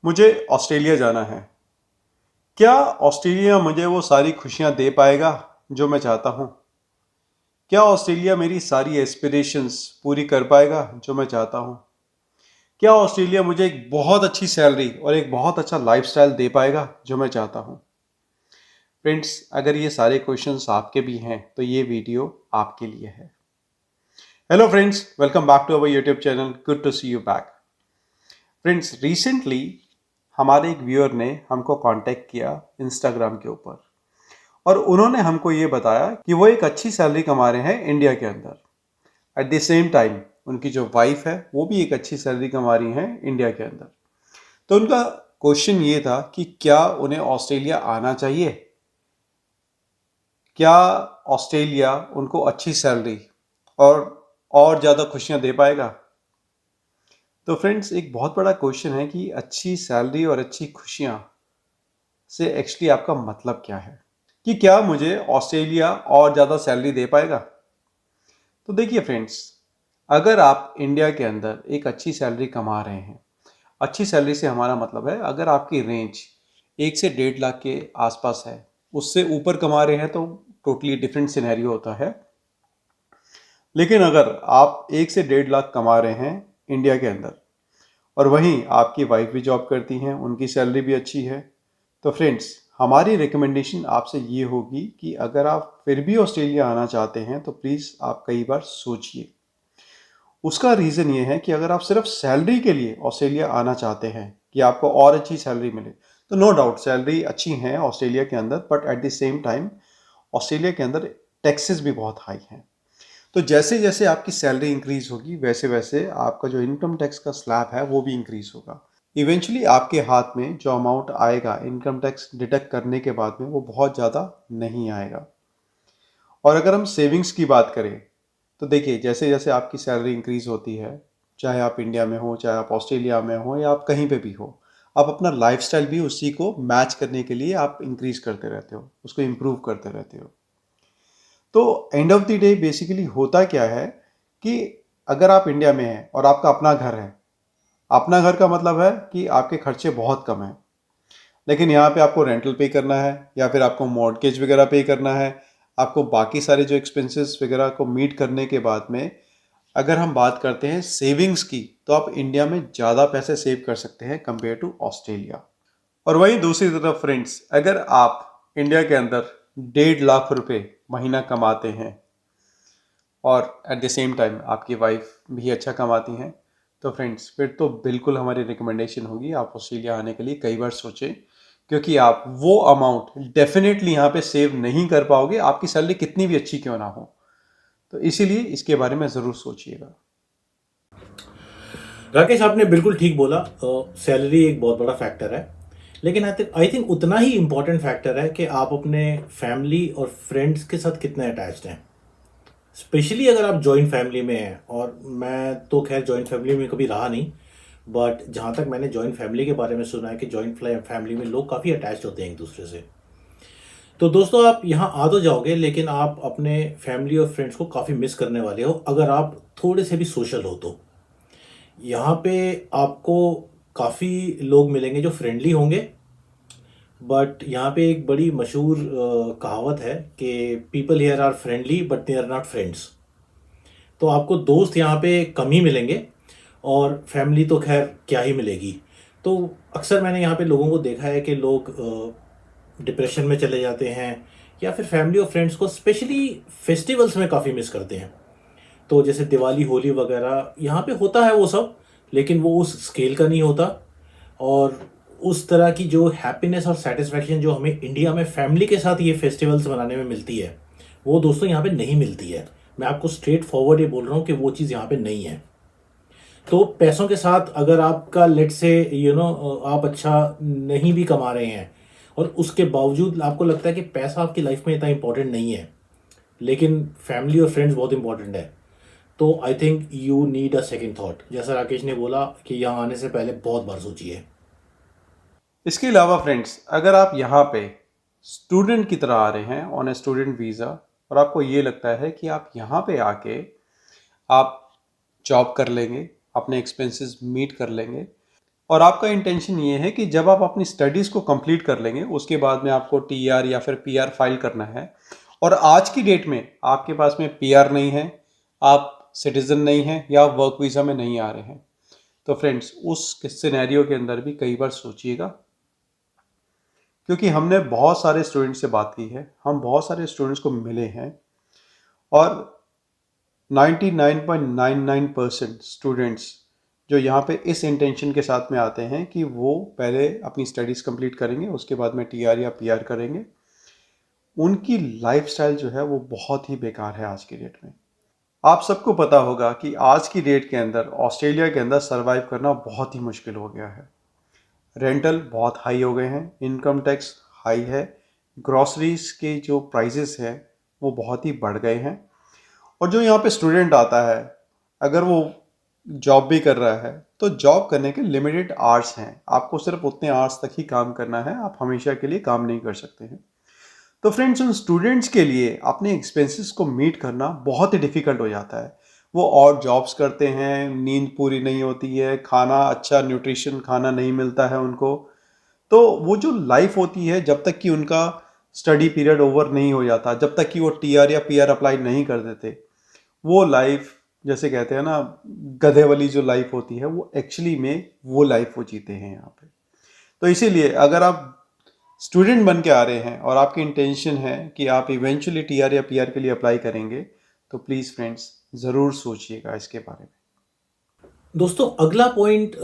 मुझे ऑस्ट्रेलिया जाना है। क्या ऑस्ट्रेलिया मुझे वो सारी खुशियां दे पाएगा जो मैं चाहता हूँ? क्या ऑस्ट्रेलिया मेरी सारी एस्पिरेशंस पूरी कर पाएगा जो मैं चाहता हूँ? क्या ऑस्ट्रेलिया मुझे एक बहुत अच्छी सैलरी और एक बहुत अच्छा लाइफस्टाइल दे पाएगा जो मैं चाहता हूँ? फ्रेंड्स, अगर ये सारे क्वेश्चंस आपके भी हैं तो ये वीडियो आपके लिए है। Hello friends, welcome back to our YouTube channel. Good to see you back. Friends, recently हमारे एक व्यूअर ने हमको कांटेक्ट किया इंस्टाग्राम के ऊपर और उन्होंने हमको ये बताया कि वो एक अच्छी सैलरी कमा रहे हैं इंडिया के अंदर। एट द सेम टाइम उनकी जो वाइफ है वो भी एक अच्छी सैलरी कमा रही हैं इंडिया के अंदर। तो उनका क्वेश्चन ये था कि क्या उन्हें ऑस्ट्रेलिया आना चाहिए? क्या ऑस्ट्रेलिया उनको अच्छी सैलरी और ज़्यादा खुशियाँ दे पाएगा? तो फ्रेंड्स, एक बहुत बड़ा क्वेश्चन है कि अच्छी सैलरी और अच्छी खुशियाँ से एक्चुअली आपका मतलब क्या है? कि क्या मुझे ऑस्ट्रेलिया और ज़्यादा सैलरी दे पाएगा? तो देखिए फ्रेंड्स, अगर आप इंडिया के अंदर एक अच्छी सैलरी कमा रहे हैं, अच्छी सैलरी से हमारा मतलब है अगर आपकी रेंज 1 से 1.5 लाख के आसपास है, उससे ऊपर कमा रहे हैं तो टोटली डिफरेंट सिनेरियो होता है। लेकिन अगर आप 1 से 1.5 लाख कमा रहे हैं इंडिया के अंदर और वहीं आपकी वाइफ भी जॉब करती हैं, उनकी सैलरी भी अच्छी है, तो फ्रेंड्स, हमारी रिकमेंडेशन आपसे ये होगी कि अगर आप फिर भी ऑस्ट्रेलिया आना चाहते हैं तो प्लीज़ आप कई बार सोचिए। उसका रीज़न ये है कि अगर आप सिर्फ सैलरी के लिए ऑस्ट्रेलिया आना चाहते हैं कि आपको और अच्छी सैलरी मिले, तो नो डाउट सैलरी अच्छी है ऑस्ट्रेलिया के अंदर, but at the same time Australia के अंदर टैक्सेस भी बहुत हाई हैं। तो जैसे जैसे आपकी सैलरी इंक्रीज होगी वैसे वैसे आपका जो इनकम टैक्स का स्लैब है वो भी इंक्रीज होगा। इवेंचुअली आपके हाथ में जो अमाउंट आएगा इनकम टैक्स डिडक्ट करने के बाद में वो बहुत ज़्यादा नहीं आएगा। और अगर हम सेविंग्स की बात करें तो देखिए, जैसे जैसे आपकी सैलरी इंक्रीज होती है, चाहे आप इंडिया में हो, चाहे आप ऑस्ट्रेलिया में हो या आप कहीं पे भी हो, आप अपना लाइफस्टाइल भी उसी को मैच करने के लिए आप इंक्रीज करते रहते हो, उसको इम्प्रूव करते रहते हो। तो end of the day basically होता क्या है कि अगर आप इंडिया में हैं और आपका अपना घर है, अपना घर का मतलब है कि आपके खर्चे बहुत कम हैं। लेकिन यहाँ पे आपको रेंटल पे करना है या फिर आपको मॉर्टगेज वगैरह पे करना है, आपको बाकी सारे जो एक्सपेंसेस वगैरह को मीट करने के बाद में अगर हम बात करते हैं सेविंग्स की, तो आप इंडिया में ज़्यादा पैसे सेव कर सकते हैं कंपेयर टू ऑस्ट्रेलिया। और वहीं दूसरी तरफ फ्रेंड्स, अगर आप इंडिया के अंदर 1.5 लाख रुपए महीना कमाते हैं और एट द सेम टाइम आपकी वाइफ भी अच्छा कमाती हैं, तो फ्रेंड्स फिर तो बिल्कुल हमारी रिकमेंडेशन होगी आप ऑस्ट्रेलिया आने के लिए कई बार सोचें, क्योंकि आप वो अमाउंट डेफिनेटली यहाँ पे सेव नहीं कर पाओगे, आपकी सैलरी कितनी भी अच्छी क्यों ना हो। तो इसीलिए इसके बारे में ज़रूर सोचिएगा। राकेश, आपने बिल्कुल ठीक बोला। सैलरी एक बहुत बड़ा फैक्टर है, लेकिन आई थिंक उतना ही इम्पोर्टेंट फैक्टर है कि आप अपने फैमिली और फ्रेंड्स के साथ कितने अटैच्ड हैं। स्पेशली अगर आप जॉइंट फैमिली में हैं, और मैं तो खैर जॉइंट फैमिली में कभी रहा नहीं, बट जहाँ तक मैंने जॉइंट फैमिली के बारे में सुना है कि जॉइंट फैमिली में लोग काफ़ी अटैच्ड होते हैं एक दूसरे से। तो दोस्तों, आप यहाँ आ तो जाओगे, लेकिन आप अपने फैमिली और फ्रेंड्स को काफ़ी मिस करने वाले हो अगर आप थोड़े से भी सोशल हो तो। यहाँ पे आपको काफ़ी लोग मिलेंगे जो फ्रेंडली होंगे, बट यहाँ पे एक बड़ी मशहूर कहावत है कि people here are friendly but they are not friends. तो आपको दोस्त यहाँ पे कम ही मिलेंगे, और फैमिली तो खैर क्या ही मिलेगी। तो अक्सर मैंने यहाँ पे लोगों को देखा है कि लोग डिप्रेशन में चले जाते हैं, या फिर फैमिली और फ्रेंड्स को स्पेशली फेस्टिवल्स में काफ़ी मिस करते हैं। तो जैसे दिवाली, होली वगैरह यहाँ पे होता है वो सब, लेकिन वो उस स्केल का नहीं होता। और उस तरह की जो हैप्पीनेस और सेटिस्फैक्शन जो हमें इंडिया में फैमिली के साथ ये फेस्टिवल्स मनाने में मिलती है, वो दोस्तों यहाँ पे नहीं मिलती है। मैं आपको स्ट्रेट फॉरवर्ड ये बोल रहा हूँ कि वो चीज़ यहाँ पे नहीं है। तो पैसों के साथ अगर आपका लेट से आप अच्छा नहीं भी कमा रहे हैं, और उसके बावजूद आपको लगता है कि पैसा आपकी लाइफ में इतना इंपॉर्टेंट नहीं है, लेकिन फैमिली और फ्रेंड्स बहुत इंपॉर्टेंट है, तो I think you need a second thought. जैसा राकेश ने बोला कि यहाँ आने से पहले बहुत बार सोचिए। इसके अलावा फ्रेंड्स, अगर आप यहाँ पे स्टूडेंट की तरह आ रहे हैं ऑन ए स्टूडेंट वीज़ा और आपको ये लगता है कि आप यहाँ पे आके आप जॉब कर लेंगे, अपने एक्सपेंसेस मीट कर लेंगे, और आपका इंटेंशन ये है कि जब आप अपनी स्टडीज़ को कंप्लीट कर लेंगे उसके बाद में आपको टीआर या फिर पीआर फाइल करना है, और आज की डेट में आपके पास में पीआर नहीं है, आप सिटीज़न नहीं हैं या वर्क वीज़ा में नहीं आ रहे हैं, तो फ्रेंड्स उस सिनेरियो के अंदर भी कई बार सोचिएगा, क्योंकि हमने बहुत सारे स्टूडेंट्स से बात की है, हम बहुत सारे स्टूडेंट्स को मिले हैं, और 99.99% स्टूडेंट्स जो यहाँ पे इस इंटेंशन के साथ में आते हैं कि वो पहले अपनी स्टडीज़ कंप्लीट करेंगे, उसके बाद में टीआर या पीआर करेंगे, उनकी लाइफस्टाइल जो है वो बहुत ही बेकार है आज की डेट में। आप सबको पता होगा कि आज की डेट के अंदर ऑस्ट्रेलिया के अंदर सरवाइव करना बहुत ही मुश्किल हो गया है। रेंटल बहुत हाई हो गए हैं, इनकम टैक्स हाई है, ग्रॉसरीज के जो प्राइजेस हैं वो बहुत ही बढ़ गए हैं, और जो यहाँ पे स्टूडेंट आता है अगर वो जॉब भी कर रहा है तो जॉब करने के लिमिटेड आवर्स हैं, आपको सिर्फ उतने आवर्स तक ही काम करना है, आप हमेशा के लिए काम नहीं कर सकते हैं। तो फ्रेंड्स उन स्टूडेंट्स के लिए अपने एक्सपेंसेस को मीट करना बहुत ही डिफ़िकल्ट हो जाता है। वो और जॉब्स करते हैं, नींद पूरी नहीं होती है, खाना अच्छा न्यूट्रिशन खाना नहीं मिलता है उनको, तो वो जो लाइफ होती है जब तक कि उनका स्टडी पीरियड ओवर नहीं हो जाता, जब तक कि वो टीआर या पीआर अप्लाई नहीं कर देते, वो लाइफ जैसे कहते हैं ना गधे वाली जो लाइफ होती है, वो एक्चुअली में वो लाइफ वो जीते हैं यहाँ पे। तो इसीलिए अगर आप स्टूडेंट बन के आ रहे हैं और आपकी इंटेंशन है कि आप इवेंचुअली टीआर या पीआर के लिए अप्लाई करेंगे, तो प्लीज़ फ्रेंड्स ज़रूर सोचिएगा इसके बारे में। दोस्तों अगला पॉइंट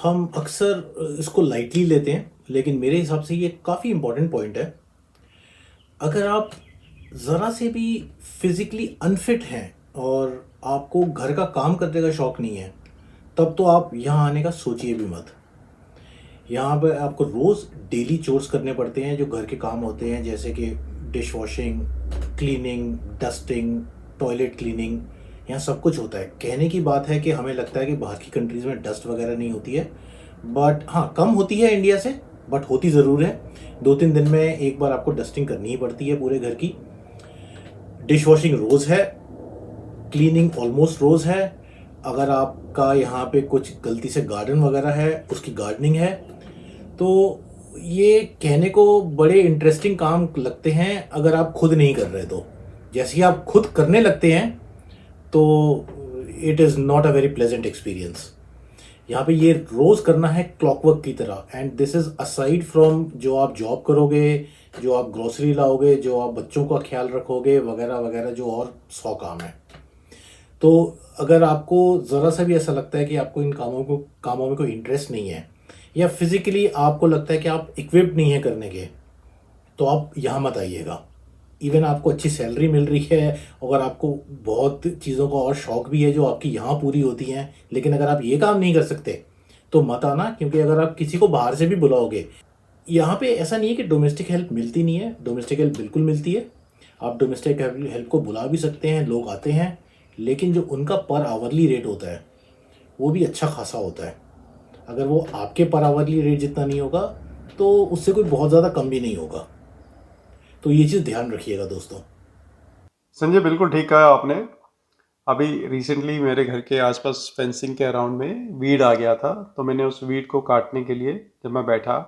हम अक्सर इसको लाइटली लेते हैं, लेकिन मेरे हिसाब से ये काफ़ी इम्पोर्टेंट पॉइंट है। अगर आप ज़रा से भी फिज़िकली अनफिट हैं और आपको घर का काम करने का शौक़ नहीं है, तब तो आप यहाँ आने का सोचिए भी मत। यहाँ पर आपको रोज़ डेली चोर्स करने पड़ते हैं, जो घर के काम होते हैं, जैसे कि dish washing, cleaning, dusting, toilet cleaning, यहाँ सब कुछ होता है। कहने की बात है कि हमें लगता है कि बाहर की कंट्रीज़ में डस्ट वगैरह नहीं होती है, बट हाँ कम होती है इंडिया से, बट होती ज़रूर है। 2-3 दिन में एक बार आपको डस्टिंग करनी ही पड़ती है पूरे घर की। डिश वॉशिंग रोज़ है, क्लीनिंग ऑलमोस्ट रोज़ है। अगर आपका यहाँ पे कुछ गलती से गार्डन वगैरह है, उसकी गार्डनिंग है। तो ये कहने को बड़े इंटरेस्टिंग काम लगते हैं अगर आप खुद नहीं कर रहे तो। जैसे ही आप खुद करने लगते हैं तो it is not a very pleasant experience. यहाँ पे ये रोज़ करना है क्लॉकवर्क की तरह, and this is aside from जो आप जॉब करोगे, जो आप ग्रोसरी लाओगे, जो आप बच्चों का ख्याल रखोगे वगैरह वगैरह, जो और 100 काम है। तो अगर आपको ज़रा सा भी ऐसा लगता है कि आपको इन कामों में कोई इंटरेस्ट नहीं है, या फिज़िकली आपको लगता है कि आप इक्विप्ड नहीं है करने के, तो आप यहाँ मत आइएगा। इवन आपको अच्छी सैलरी मिल रही है, अगर आपको बहुत चीज़ों का और शौक़ भी है जो आपकी यहाँ पूरी होती हैं, लेकिन अगर आप ये काम नहीं कर सकते तो मत आना। क्योंकि अगर आप किसी को बाहर से भी बुलाओगे, यहाँ पे ऐसा नहीं है कि डोमेस्टिक हेल्प मिलती नहीं है, डोमेस्टिक हेल्प बिल्कुल मिलती है। आप डोमेस्टिक हेल्प को बुला भी सकते हैं, लोग आते हैं, लेकिन जो उनका पर आवरली रेट होता है वो भी अच्छा खासा होता है। अगर वो आपके पर आवरली रेट जितना नहीं होगा तो उससे कोई बहुत ज़्यादा कम भी नहीं होगा। तो ये चीज़ ध्यान रखिएगा दोस्तों। संजय बिल्कुल ठीक कहा आपने। अभी रिसेंटली मेरे घर के आसपास फेंसिंग के अराउंड में वीड आ गया था, तो मैंने उस वीड को काटने के लिए जब मैं बैठा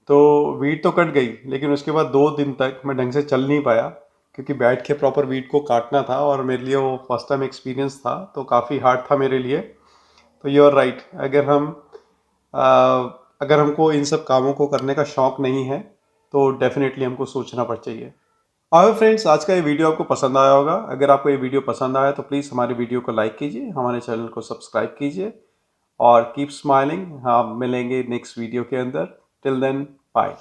तो वीड तो कट गई, लेकिन उसके बाद 2 दिन तक मैं ढंग से चल नहीं पाया, क्योंकि बैठ के प्रॉपर वीड को काटना था और मेरे लिए वो फर्स्ट टाइम एक्सपीरियंस था, तो काफ़ी हार्ड था मेरे लिए। तो यू आर राइट, अगर हमको इन सब कामों को करने का शौक़ नहीं है तो डेफिनेटली हमको सोचना पड़ चाहिए। आगे फ्रेंड्स, आज का ये वीडियो आपको पसंद आया होगा। अगर आपको ये वीडियो पसंद आया तो प्लीज़ हमारे वीडियो को लाइक कीजिए, हमारे चैनल को सब्सक्राइब कीजिए और कीप स्माइलिंग। हाँ, मिलेंगे नेक्स्ट वीडियो के अंदर। Till then bye.